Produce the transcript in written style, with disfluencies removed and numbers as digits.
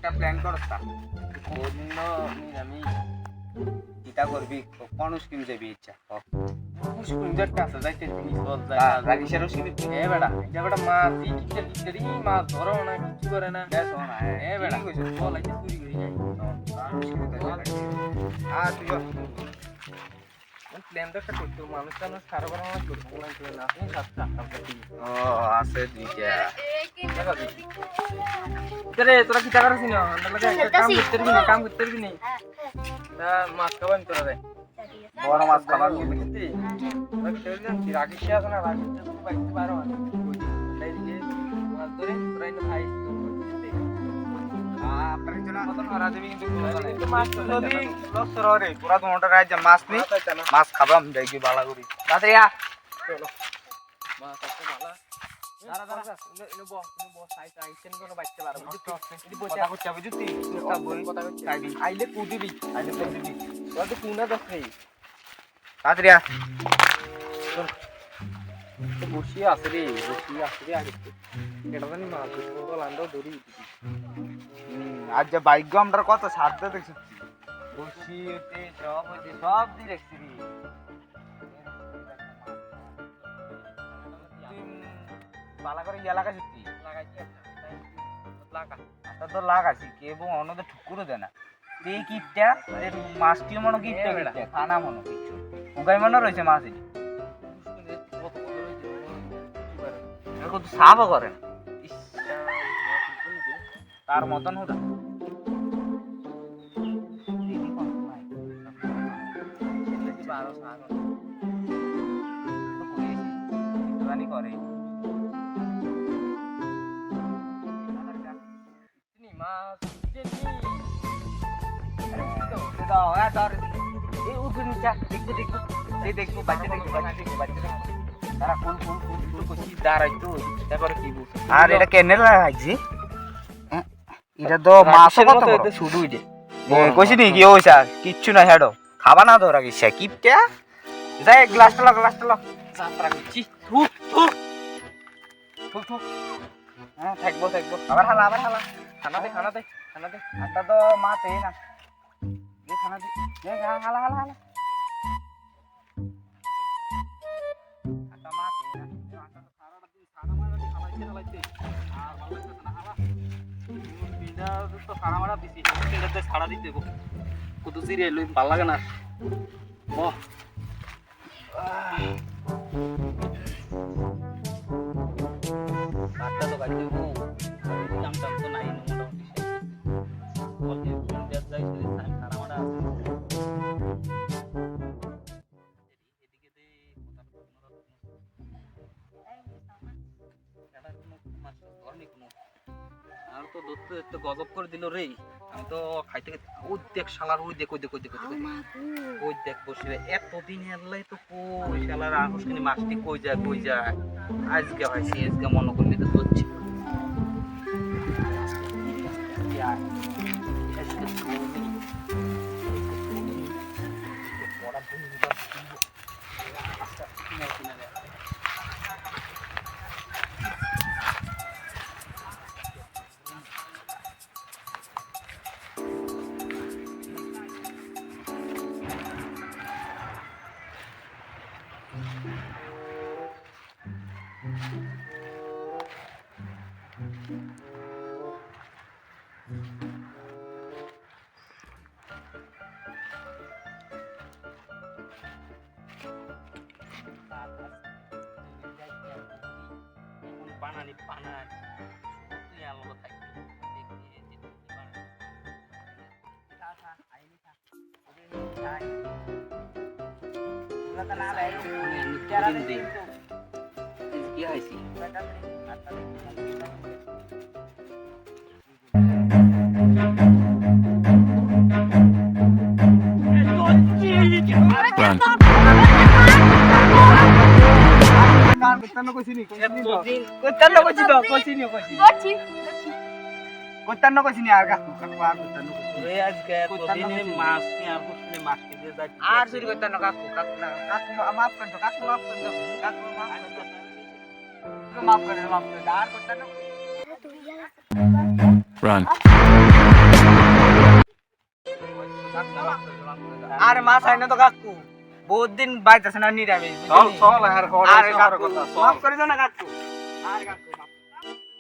একটা প্ল্যান করছ তা কোনদিন আমি কিটা করবি কোন স্কিম যাবি ইচ্ছা স্কিম যেটা আছে যাইতে দিবি চল যাই রাগিসেরও সিনি এ বেটা এটা বেটা মাছ ই কিতে কিতে মাছ ধরো না কিছু করে না দেখো না এ বেটা কইছ বল আইতে চুরি করে যাই আর স্কিম তুই প্ল্যান একটা করতে মানুষ কেন সারা বার আমার করতে না আপনি সাতটা ও আছে দুইটা রে তোরা কি টাকা রাখছিস না কাম করতে পারবি না না মাছ খাবেন তোরা রে বড় মাছ খাবার কি বুঝতি তোরা কি জানিস রাগিস আছে না রাগিস তো বাইতে পারো না তাই দিকে মাছ ধরে তোরা ইনো খাই আপনার জন্য মতন হারা দেবি কিন্তু মাছ যদি লস রে পুরা দুটা রাত মাছ নি মাছ খাবাম দেখি বালা করি তাড়াতাড়ি আ চলো মাছ আছে বালা দাঁড়া দাঁড়া ইনো বস সাইড আইছেন কোন বাইতে পারো যদি বসে কথা করতে বুঝতি কথা বল কথা করতে আইলে কুদিবি তোরা তো কুনা দছ রে তাড়াতাড়ি আ তো বসি আছে রে আগে এটা জানি মাছ তো লান্ডাও ধরি আজ যে বাইক আমরা কত সাথে দেখছি বসি এতে সব দি দেখছি পালা করে ইয়া লাগাইছি লাগাইছি তো লাগাইছি কে এবং অন্যদের ঠুকুরও দেয় না এই কিপটা মাছটিও মনে কিপটা খানা মনে কিছু উগাই মনে রয়েছে মাছ কত সাফও করে তার মতন হতো করে আর এটা কেনে লাগাইছি এটা তো মাছের মতো শুধুই দে কইছি নি কি হইছে কিচ্ছু না হেডো খাবা না ধরা গেছে কিপটা যাই গ্লাসটা লাগ যাত্রা করছি হ্যাঁ থাকবো আবার হালা খানা দে আটা তো মাছ এই না এই খানা দে হালা আটা মাছ এই না আটা তো সারাটা দিন সারা মারা দি খালাইতে আর ভালো লাগতেছে না হালা বিনা তো সারা মারা দিছি এটাতে সারা দিতে গো কত সিরে লই ভালো লাগে না বাহ আটা তো গাড়ি দেবো দাম তো নাই মোটামুটি বলতে যাই টাইম সারা মারা আছে এদিকে দে আর তো দত্ত এত গজব করে দিল রে আমি তো খাইতে ওই দেখ শালার ওই দেখ বসে এতদিন এলাই তো কই শালার আহসকিনি মাছটি কই যায় আজকে হয়েছে আজকে মনে করলি তো ধরছি পানানি তুই আলো থাকবি কি হয়েছি মাফ করে Run. আরে মাছ আইনা তো কাকু বহুত দিন বাইতেছে না নিরামিষ চল চল আর আরে কথা কাকু চল মাফ করে দাও না কাকু আরে কাকু মাফ